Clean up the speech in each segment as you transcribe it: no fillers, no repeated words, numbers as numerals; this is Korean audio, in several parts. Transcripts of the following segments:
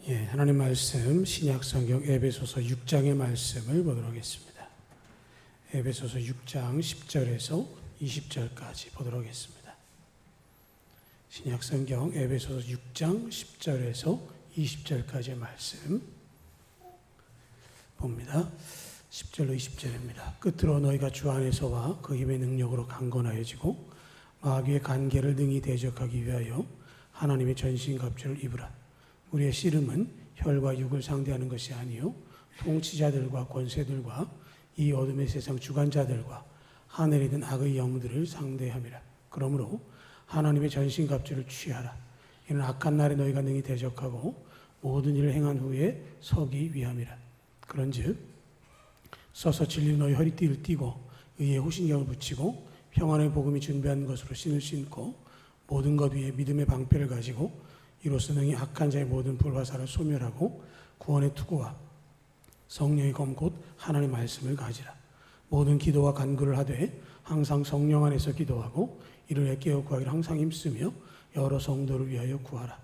하나님 말씀 신약성경 에베소서 6장의 말씀을 보도록 하겠습니다. 에베소서 6장 10절에서 20절까지 보도록 하겠습니다. 신약성경 에베소서 6장 10절에서 20절까지의 말씀 봅니다. 10절로 20절입니다. 끝으로 너희가 주 안에서와 그 힘의 능력으로 강건하여지고 마귀의 간계를 능히 대적하기 위하여 하나님의 전신갑주를 입으라. 우리의 씨름은 혈과 육을 상대하는 것이 아니요 통치자들과 권세들과 이 어둠의 세상 주관자들과 하늘에 있는 악의 영들을 상대함이라. 그러므로 하나님의 전신갑주를 취하라. 이는 악한 날에 너희가 능히 대적하고 모든 일을 행한 후에 서기 위함이라. 그런즉 서서 진리 너희 허리띠를 띠고 의의 호신경을 붙이고 평안의 복음이 준비한 것으로 신을 신고 모든 것 위에 믿음의 방패를 가지고 이로써 능히 악한 자의 모든 불화살을 소멸하고 구원의 투구와 성령의 검 곧 하나님의 말씀을 가지라. 모든 기도와 간구를 하되 항상 성령 안에서 기도하고 이를 위해 깨어 구하기를 항상 힘쓰며 여러 성도를 위하여 구하라.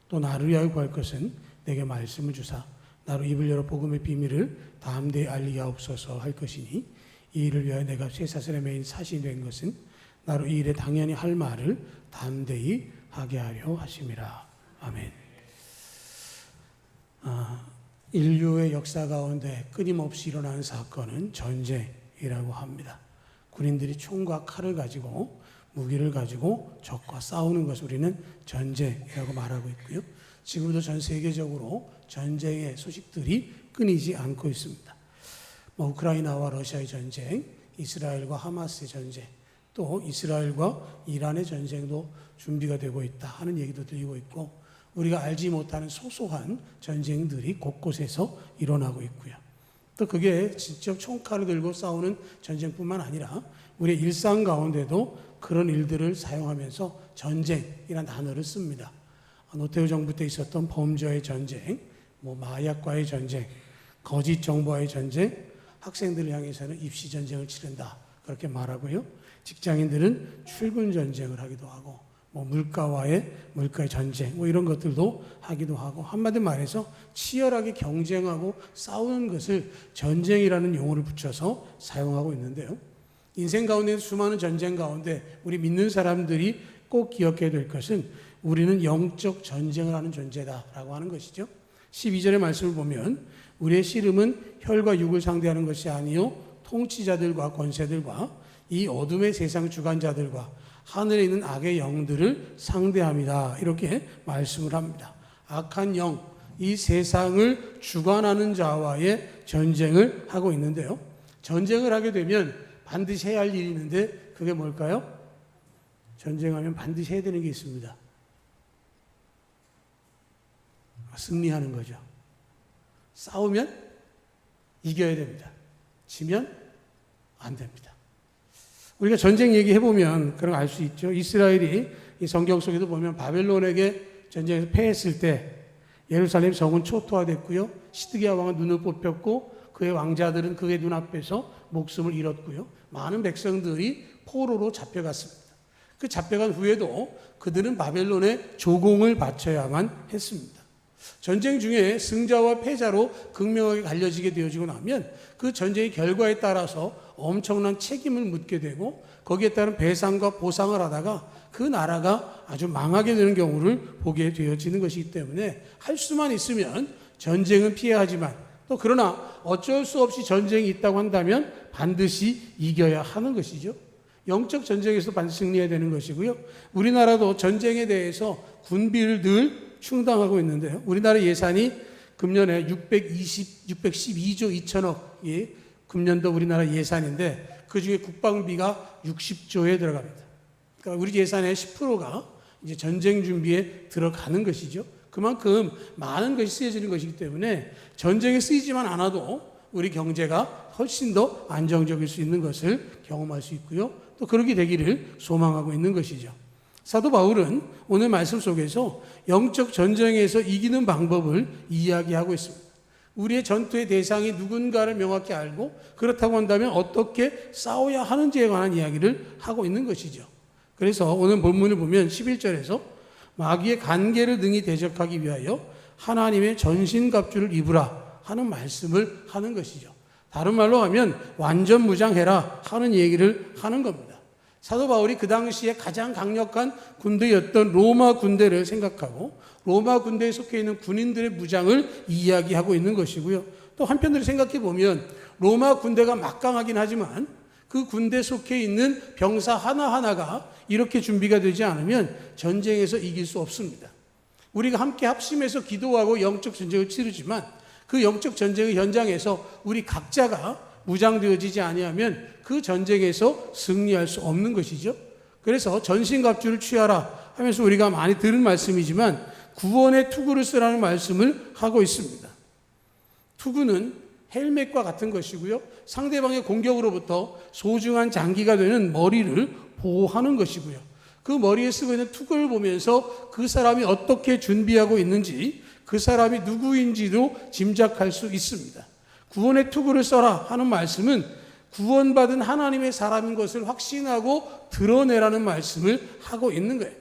또 나를 위하여 구할 것은 내게 말씀을 주사 나로 입을 열어 복음의 비밀을 담대히 알리게 하옵소서 할 것이니 이 일을 위하여 내가 쇠사슬의 메인 사신이 된 것은 나로 이 일에 당연히 할 말을 담대히 하게 하려 하심이라. 아멘. 인류의 역사 가운데 끊임없이 일어나는 사건은 전쟁이라고 합니다. 군인들이 총과 칼을 가지고 무기를 가지고 적과 싸우는 것을 우리는 전쟁이라고 말하고 있고요. 지금도 전 세계적으로 전쟁의 소식들이 끊이지 않고 있습니다. 우크라이나와 러시아의 전쟁, 이스라엘과 하마스의 전쟁, 또 이스라엘과 이란의 전쟁도 준비가 되고 있다 하는 얘기도 들리고 있고 우리가 알지 못하는 소소한 전쟁들이 곳곳에서 일어나고 있고요. 또 그게 직접 총칼을 들고 싸우는 전쟁뿐만 아니라 우리의 일상 가운데도 그런 일들을 사용하면서 전쟁이라는 단어를 씁니다. 노태우 정부 때 있었던 범죄의 전쟁, 마약과의 전쟁, 거짓 정보와의 전쟁, 학생들을 향해서는 입시 전쟁을 치른다 그렇게 말하고요. 직장인들은 출근 전쟁을 하기도 하고 물가의 전쟁 이런 것들도 하기도 하고 한마디 말해서 치열하게 경쟁하고 싸우는 것을 전쟁이라는 용어를 붙여서 사용하고 있는데요. 인생 가운데 수많은 전쟁 가운데 우리 믿는 사람들이 꼭 기억해야 될 것은 우리는 영적 전쟁을 하는 존재다라고 하는 것이죠. 12절의 말씀을 보면 우리의 씨름은 혈과 육을 상대하는 것이 아니요 통치자들과 권세들과 이 어둠의 세상 주관자들과 하늘에 있는 악의 영들을 상대합니다. 이렇게 말씀을 합니다. 악한 영, 이 세상을 주관하는 자와의 전쟁을 하고 있는데요. 전쟁을 하게 되면 반드시 해야 할 일이 있는데 그게 뭘까요? 전쟁하면 반드시 해야 되는 게 있습니다. 승리하는 거죠. 싸우면 이겨야 됩니다. 지면 안 됩니다. 우리가 전쟁 얘기해보면 그런 거 알 수 있죠. 이스라엘이 이 성경 속에도 보면 바벨론에게 전쟁에서 패했을 때 예루살렘 성은 초토화됐고요. 시드기야 왕은 눈을 뽑혔고 그의 왕자들은 그의 눈앞에서 목숨을 잃었고요. 많은 백성들이 포로로 잡혀갔습니다. 그 잡혀간 후에도 그들은 바벨론에 조공을 바쳐야만 했습니다. 전쟁 중에 승자와 패자로 극명하게 갈려지게 되어지고 나면 그 전쟁의 결과에 따라서 엄청난 책임을 묻게 되고 거기에 따른 배상과 보상을 하다가 그 나라가 아주 망하게 되는 경우를 보게 되어지는 것이기 때문에 할 수만 있으면 전쟁은 피해야 하지만 또 그러나 어쩔 수 없이 전쟁이 있다고 한다면 반드시 이겨야 하는 것이죠. 영적 전쟁에서 반드시 승리해야 되는 것이고요. 우리나라도 전쟁에 대해서 군비를 늘 충당하고 있는데요. 우리나라 예산이 금년에 612조 2천억이 금년도 우리나라 예산인데 그중에 국방비가 60조에 들어갑니다. 그러니까 우리 예산의 10%가 이제 전쟁 준비에 들어가는 것이죠. 그만큼 많은 것이 쓰여지는 것이기 때문에 전쟁에 쓰이지만 않아도 우리 경제가 훨씬 더 안정적일 수 있는 것을 경험할 수 있고요. 또 그렇게 되기를 소망하고 있는 것이죠. 사도 바울은 오늘 말씀 속에서 영적 전쟁에서 이기는 방법을 이야기하고 있습니다. 우리의 전투의 대상이 누군가를 명확히 알고 그렇다고 한다면 어떻게 싸워야 하는지에 관한 이야기를 하고 있는 것이죠. 그래서 오늘 본문을 보면 11절에서 마귀의 간계를 능히 대적하기 위하여 하나님의 전신갑주를 입으라 하는 말씀을 하는 것이죠. 다른 말로 하면 완전 무장해라 하는 얘기를 하는 겁니다. 사도 바울이 그 당시에 가장 강력한 군대였던 로마 군대를 생각하고 로마 군대에 속해 있는 군인들의 무장을 이야기하고 있는 것이고요. 또 한편으로 생각해 보면 로마 군대가 막강하긴 하지만 그 군대 속해 있는 병사 하나하나가 이렇게 준비가 되지 않으면 전쟁에서 이길 수 없습니다. 우리가 함께 합심해서 기도하고 영적 전쟁을 치르지만 그 영적 전쟁의 현장에서 우리 각자가 무장되어지지 아니하면 그 전쟁에서 승리할 수 없는 것이죠. 그래서 전신갑주를 취하라 하면서 우리가 많이 들은 말씀이지만 구원의 투구를 쓰라는 말씀을 하고 있습니다. 투구는 헬멧과 같은 것이고요. 상대방의 공격으로부터 소중한 장기가 되는 머리를 보호하는 것이고요. 그 머리에 쓰고 있는 투구를 보면서 그 사람이 어떻게 준비하고 있는지 그 사람이 누구인지도 짐작할 수 있습니다. 구원의 투구를 써라 하는 말씀은 구원받은 하나님의 사람인 것을 확신하고 드러내라는 말씀을 하고 있는 거예요.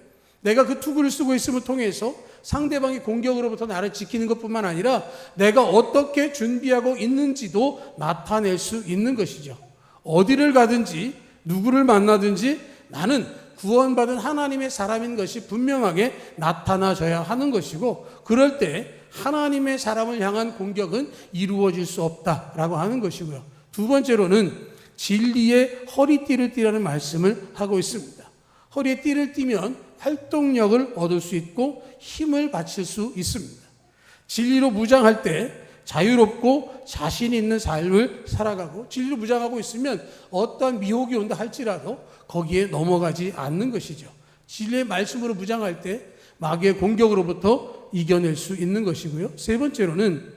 내가 그 투구를 쓰고 있음을 통해서 상대방의 공격으로부터 나를 지키는 것뿐만 아니라 내가 어떻게 준비하고 있는지도 나타낼 수 있는 것이죠. 어디를 가든지 누구를 만나든지 나는 구원받은 하나님의 사람인 것이 분명하게 나타나져야 하는 것이고 그럴 때 하나님의 사람을 향한 공격은 이루어질 수 없다라고 하는 것이고요. 두 번째로는 진리의 허리띠를 띠라는 말씀을 하고 있습니다. 허리에 띠를 띠면 활동력을 얻을 수 있고 힘을 바칠 수 있습니다. 진리로 무장할 때 자유롭고 자신 있는 삶을 살아가고 진리로 무장하고 있으면 어떤 미혹이 온다 할지라도 거기에 넘어가지 않는 것이죠. 진리의 말씀으로 무장할 때 마귀의 공격으로부터 이겨낼 수 있는 것이고요. 세 번째로는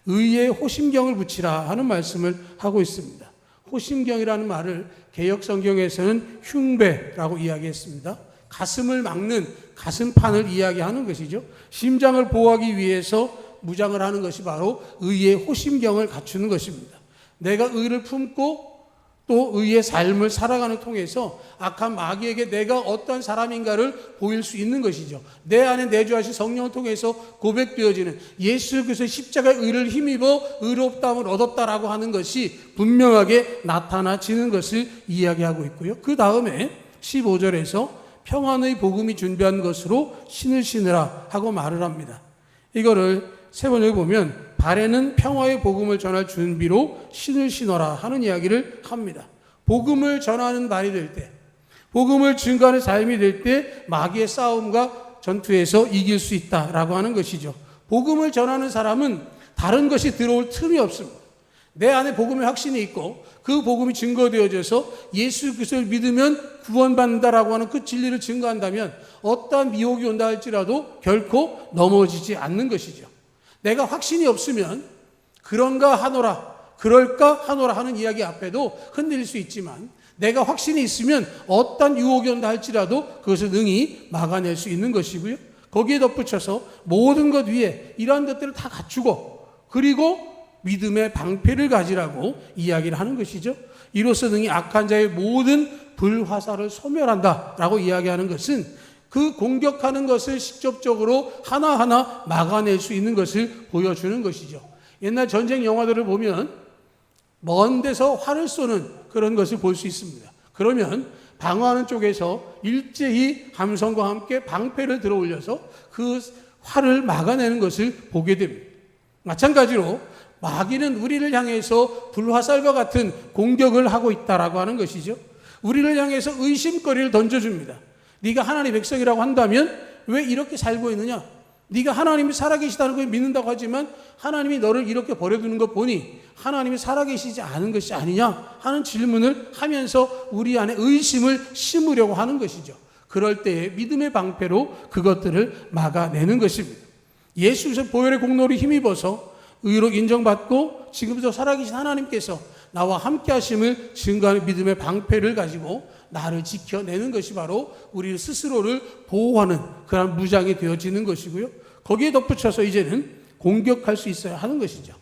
의의 호심경을 붙이라 하는 말씀을 하고 있습니다. 호심경이라는 말을 개역 성경에서는 흉배라고 이야기했습니다. 가슴을 막는 가슴판을 이야기하는 것이죠. 심장을 보호하기 위해서 무장을 하는 것이 바로 의의 호심경을 갖추는 것입니다. 내가 의를 품고 또 의의 삶을 살아가는 통해서 악한 마귀에게 내가 어떤 사람인가를 보일 수 있는 것이죠. 내 안에 내주하신 성령을 통해서 고백되어지는 예수 그리스도의 십자가의 의를 힘입어 의롭다함을 얻었다라고 하는 것이 분명하게 나타나지는 것을 이야기하고 있고요. 그 다음에 15절에서 평안의 복음이 준비한 것으로 신을 신으라 하고 말을 합니다. 이거를 세 번역에 보면 발에는 평화의 복음을 전할 준비로 신을 신어라 하는 이야기를 합니다. 복음을 전하는 발이 될 때, 복음을 증거하는 삶이 될 때 마귀의 싸움과 전투에서 이길 수 있다라고 하는 것이죠. 복음을 전하는 사람은 다른 것이 들어올 틈이 없습니다. 내 안에 복음의 확신이 있고 그 복음이 증거되어져서 예수 그리스도를 믿으면 구원받는다라고 하는 그 진리를 증거한다면 어떠한 미혹이 온다 할지라도 결코 넘어지지 않는 것이죠. 내가 확신이 없으면 그런가 하노라, 그럴까 하노라 하는 이야기 앞에도 흔들릴 수 있지만 내가 확신이 있으면 어떤 유혹이 온다 할지라도 그것을 능히 막아낼 수 있는 것이고요. 거기에 덧붙여서 모든 것 위에 이러한 것들을 다 갖추고 그리고 믿음의 방패를 가지라고 이야기를 하는 것이죠. 이로써 능히 악한 자의 모든 불화살을 소멸한다라고 이야기하는 것은 그 공격하는 것을 직접적으로 하나하나 막아낼 수 있는 것을 보여주는 것이죠. 옛날 전쟁 영화들을 보면 먼 데서 활을 쏘는 그런 것을 볼 수 있습니다. 그러면 방어하는 쪽에서 일제히 함성과 함께 방패를 들어 올려서 그 활을 막아내는 것을 보게 됩니다. 마찬가지로 마귀는 우리를 향해서 불화살과 같은 공격을 하고 있다라고 하는 것이죠. 우리를 향해서 의심거리를 던져줍니다. 네가 하나님의 백성이라고 한다면 왜 이렇게 살고 있느냐? 네가 하나님이 살아계시다는 걸 믿는다고 하지만 하나님이 너를 이렇게 버려두는 것 보니 하나님이 살아계시지 않은 것이 아니냐 하는 질문을 하면서 우리 안에 의심을 심으려고 하는 것이죠. 그럴 때에 믿음의 방패로 그것들을 막아내는 것입니다. 예수께서 보혈의 공로를 힘입어서 의로 인정받고 지금도 살아계신 하나님께서 나와 함께 하심을 증거하는 믿음의 방패를 가지고 나를 지켜내는 것이 바로 우리 스스로를 보호하는 그런 무장이 되어지는 것이고요. 거기에 덧붙여서 이제는 공격할 수 있어야 하는 것이죠.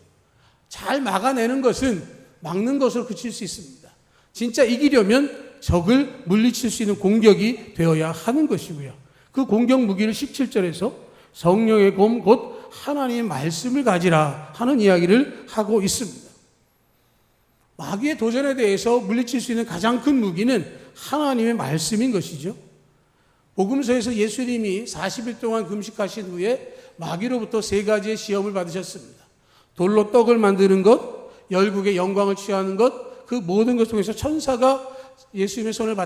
잘 막아내는 것은 막는 것으로 그칠 수 있습니다. 진짜 이기려면 적을 물리칠 수 있는 공격이 되어야 하는 것이고요. 그 공격 무기를 17절에서 성령의 검 곧 하나님의 말씀을 가지라 하는 이야기를 하고 있습니다. 마귀의 도전에 대해서 물리칠 수 있는 가장 큰 무기는 하나님의 말씀인 것이죠. 복음서에서 예수님이 40일 동안 금식하신 후에 마귀로부터 3가지의 시험을 받으셨습니다. 돌로 떡을 만드는 것, 열국의 영광을 취하는 것, 그 모든 것을 통해서 천사가 예수님의 손을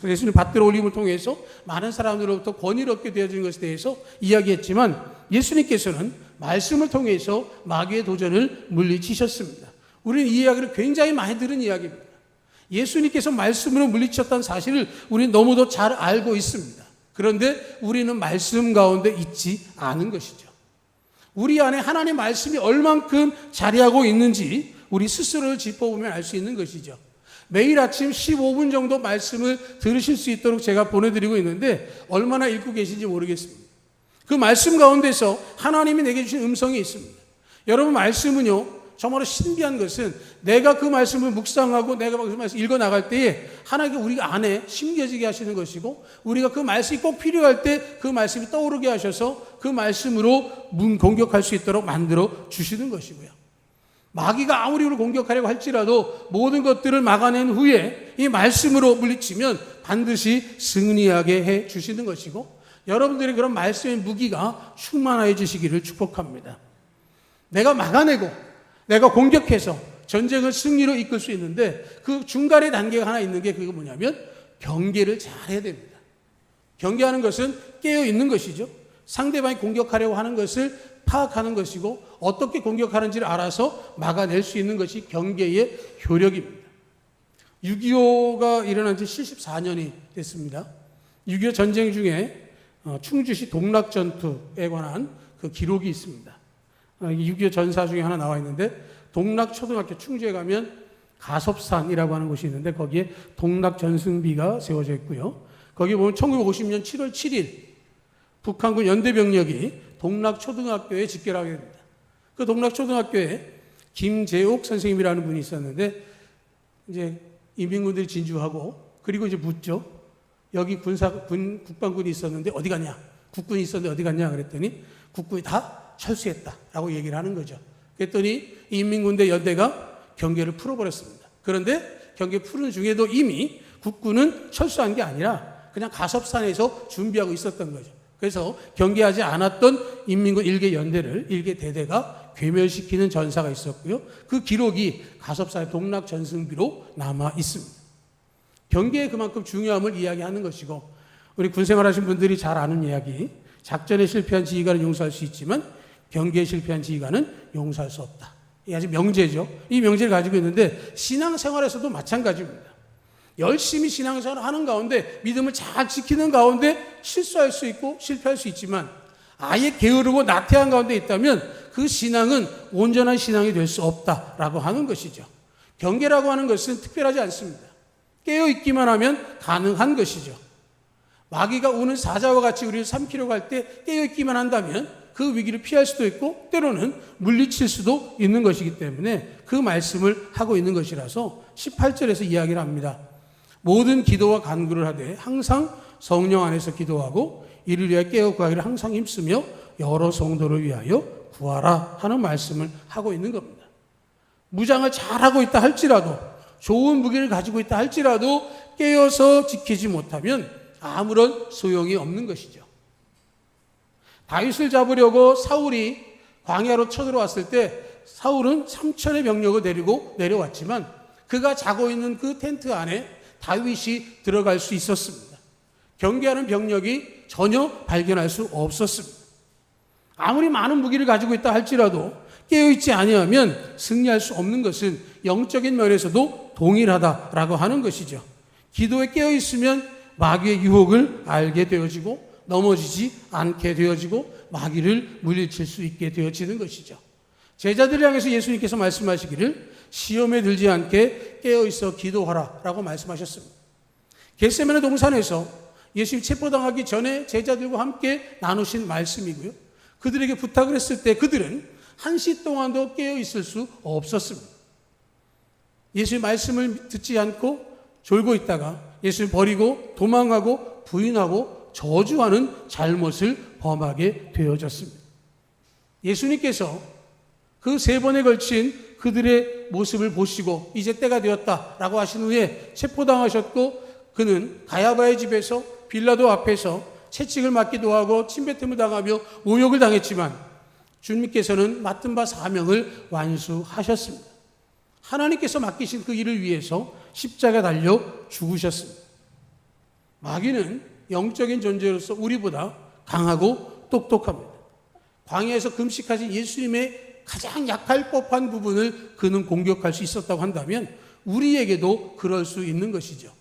예수님 받들어 올림을 통해서 많은 사람들로부터 권위를 얻게 되어진 것에 대해서 이야기했지만 예수님께서는 말씀을 통해서 마귀의 도전을 물리치셨습니다. 우리는 이 이야기를 굉장히 많이 들은 이야기입니다. 예수님께서 말씀으로 물리쳤다는 사실을 우리는 너무도 잘 알고 있습니다. 그런데 우리는 말씀 가운데 있지 않은 것이죠. 우리 안에 하나님의 말씀이 얼만큼 자리하고 있는지 우리 스스로를 짚어보면 알 수 있는 것이죠. 매일 아침 15분 정도 말씀을 들으실 수 있도록 제가 보내드리고 있는데 얼마나 읽고 계신지 모르겠습니다. 그 말씀 가운데서 하나님이 내게 주신 음성이 있습니다. 여러분, 말씀은요, 정말로 신비한 것은 내가 그 말씀을 묵상하고 내가 그 말씀을 읽어나갈 때에 하나님께 우리가 안에 심겨지게 하시는 것이고, 우리가 그 말씀이 꼭 필요할 때 그 말씀이 떠오르게 하셔서 그 말씀으로 공격할 수 있도록 만들어 주시는 것이고요. 마귀가 아무리 우리를 공격하려고 할지라도 모든 것들을 막아낸 후에 이 말씀으로 물리치면 반드시 승리하게 해 주시는 것이고, 여러분들이 그런 말씀의 무기가 충만해지시기를 축복합니다. 내가 막아내고 내가 공격해서 전쟁을 승리로 이끌 수 있는데 그 중간에 단계가 하나 있는 게 그게 뭐냐면 경계를 잘 해야 됩니다. 경계하는 것은 깨어 있는 것이죠. 상대방이 공격하려고 하는 것을 파악하는 것이고 어떻게 공격하는지를 알아서 막아낼 수 있는 것이 경계의 효력입니다. 6.25가 일어난 지 74년이 됐습니다. 6.25 전쟁 중에 충주시 동락전투에 관한 그 기록이 있습니다. 6.25 전사 중에 하나 나와 있는데, 동락초등학교 충주에 가면 가섭산이라고 하는 곳이 있는데 거기에 동락전승비가 세워져 있고요. 거기 보면 1950년 7월 7일 북한군 연대병력이 동락초등학교에 집결하게 됩니다. 그 동락초등학교에 김재옥 선생님이라는 분이 있었는데, 이제 인민군들이 진주하고 그리고 이제 묻죠. 여기 국방군이 있었는데 어디 갔냐? 국군이 있었는데 어디 갔냐? 그랬더니 국군이 다 철수했다라고 얘기를 하는 거죠. 그랬더니 인민군대 연대가 경계를 풀어버렸습니다. 그런데 경계 푸는 중에도 이미 국군은 철수한 게 아니라 그냥 가섭산에서 준비하고 있었던 거죠. 그래서 경계하지 않았던 인민군 1개 연대를 1개 대대가 괴멸시키는 전사가 있었고요. 그 기록이 가섭산의 동락전승비로 남아 있습니다. 경계에 그만큼 중요함을 이야기하는 것이고, 우리 군생활하신 분들이 잘 아는 이야기, 작전에 실패한 지휘관은 용서할 수 있지만 경계에 실패한 지휘관은 용서할 수 없다. 이게 아주 명제죠. 이 명제를 가지고 있는데 신앙생활에서도 마찬가지입니다. 열심히 신앙생활을 하는 가운데 믿음을 잘 지키는 가운데 실수할 수 있고 실패할 수 있지만 아예 게으르고 나태한 가운데 있다면 그 신앙은 온전한 신앙이 될 수 없다라고 하는 것이죠. 경계라고 하는 것은 특별하지 않습니다. 깨어있기만 하면 가능한 것이죠. 마귀가 오는 사자와 같이 우리를 삼키려고 할 때 깨어있기만 한다면 그 위기를 피할 수도 있고 때로는 물리칠 수도 있는 것이기 때문에 그 말씀을 하고 있는 것이라서 18절에서 이야기를 합니다. 모든 기도와 간구를 하되 항상 성령 안에서 기도하고 이를 위하여 깨어 구하기를 항상 힘쓰며 여러 성도를 위하여 구하라 하는 말씀을 하고 있는 겁니다. 무장을 잘하고 있다 할지라도, 좋은 무기를 가지고 있다 할지라도 깨어서 지키지 못하면 아무런 소용이 없는 것이죠. 다윗을 잡으려고 사울이 광야로 쳐들어왔을 때 사울은 3천의 병력을 데리고 내려왔지만 그가 자고 있는 그 텐트 안에 다윗이 들어갈 수 있었습니다. 경계하는 병력이 전혀 발견할 수 없었습니다. 아무리 많은 무기를 가지고 있다 할지라도 깨어있지 아니하면 승리할 수 없는 것은 영적인 면에서도 동일하다라고 하는 것이죠. 기도에 깨어있으면 마귀의 유혹을 알게 되어지고 넘어지지 않게 되어지고 마귀를 물리칠 수 있게 되어지는 것이죠. 제자들을 향해서 예수님께서 말씀하시기를 시험에 들지 않게 깨어있어 기도하라 라고 말씀하셨습니다. 겟세마네 동산에서 예수님 체포당하기 전에 제자들과 함께 나누신 말씀이고요. 그들에게 부탁을 했을 때 그들은 한시 동안도 깨어있을 수 없었습니다. 예수의 말씀을 듣지 않고 졸고 있다가 예수를 버리고 도망가고 부인하고 저주하는 잘못을 범하게 되어졌습니다. 예수님께서 그 3번에 걸친 그들의 모습을 보시고 이제 때가 되었다라고 하신 후에 체포당하셨고, 그는 가야바의 집에서 빌라도 앞에서 채찍을 맞기도 하고 침뱉음을 당하며 모욕을 당했지만 주님께서는 맡은 바 사명을 완수하셨습니다. 하나님께서 맡기신 그 일을 위해서 십자가에 달려 죽으셨습니다. 마귀는 영적인 존재로서 우리보다 강하고 똑똑합니다. 광야에서 금식하신 예수님의 가장 약할 법한 부분을 그는 공격할 수 있었다고 한다면 우리에게도 그럴 수 있는 것이죠.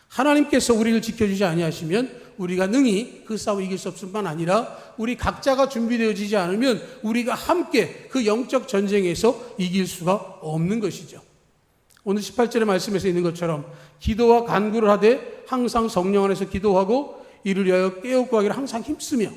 하나님께서 우리를 지켜주지 아니하시면 우리가 능히 그 싸움 이길 수 없을 뿐만 아니라 우리 각자가 준비되어지지 않으면 우리가 함께 그 영적 전쟁에서 이길 수가 없는 것이죠. 오늘 18절의 말씀에서 있는 것처럼 기도와 간구를 하되 항상 성령 안에서 기도하고 이를 위하여 깨어 구하기를 항상 힘쓰며,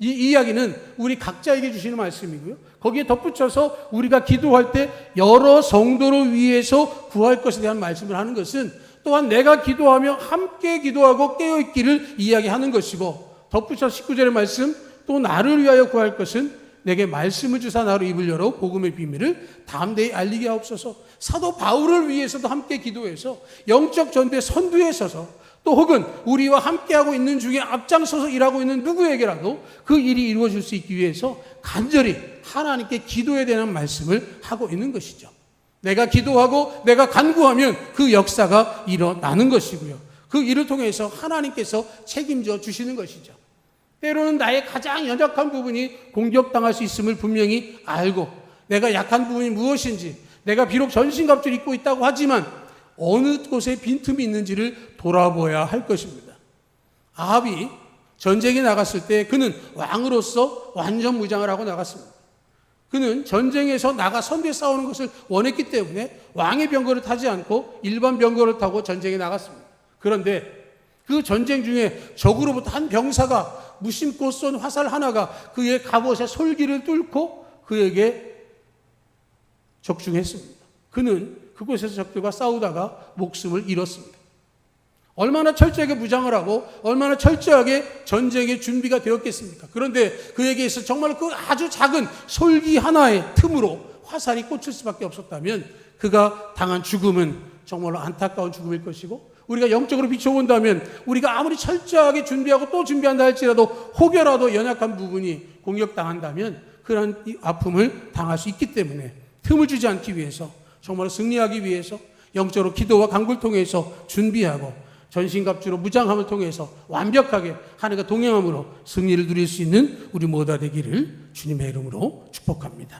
이 이야기는 우리 각자에게 주시는 말씀이고요. 거기에 덧붙여서 우리가 기도할 때 여러 성도를 위해서 구할 것에 대한 말씀을 하는 것은 또한 내가 기도하며 함께 기도하고 깨어있기를 이야기하는 것이고, 덧붙여 19절의 말씀, 또 나를 위하여 구할 것은 내게 말씀을 주사 나로 입을 열어 복음의 비밀을 담대히 알리게 하옵소서. 사도 바울을 위해서도 함께 기도해서 영적 전대 선두에 서서, 또 혹은 우리와 함께하고 있는 중에 앞장서서 일하고 있는 누구에게라도 그 일이 이루어질 수 있기 위해서 간절히 하나님께 기도해야 되는 말씀을 하고 있는 것이죠. 내가 기도하고 내가 간구하면 그 역사가 일어나는 것이고요. 그 일을 통해서 하나님께서 책임져 주시는 것이죠. 때로는 나의 가장 연약한 부분이 공격당할 수 있음을 분명히 알고, 내가 약한 부분이 무엇인지, 내가 비록 전신갑주를 입고 있다고 하지만 어느 곳에 빈틈이 있는지를 돌아보아야 할 것입니다. 아합이 전쟁에 나갔을 때 그는 왕으로서 완전 무장을 하고 나갔습니다. 그는 전쟁에서 나가 선두에 싸우는 것을 원했기 때문에 왕의 병거를 타지 않고 일반 병거를 타고 전쟁에 나갔습니다. 그런데 그 전쟁 중에 적으로부터 한 병사가 무심코 쏜 화살 하나가 그의 갑옷의 솔기를 뚫고 그에게 적중했습니다. 그는 그곳에서 적들과 싸우다가 목숨을 잃었습니다. 얼마나 철저하게 무장을 하고 얼마나 철저하게 전쟁의 준비가 되었겠습니까? 그런데 그에게 있어 정말 그 아주 작은 솔기 하나의 틈으로 화살이 꽂힐 수밖에 없었다면 그가 당한 죽음은 정말로 안타까운 죽음일 것이고, 우리가 영적으로 비춰본다면 우리가 아무리 철저하게 준비하고 또 준비한다 할지라도 혹여라도 연약한 부분이 공격당한다면 그런 아픔을 당할 수 있기 때문에 틈을 주지 않기 위해서, 정말 승리하기 위해서 영적으로 기도와 간구를 통해서 준비하고 전신갑주로 무장함을 통해서 완벽하게 하나님과 동행함으로 승리를 누릴 수 있는 우리 모두가 되기를 주님의 이름으로 축복합니다.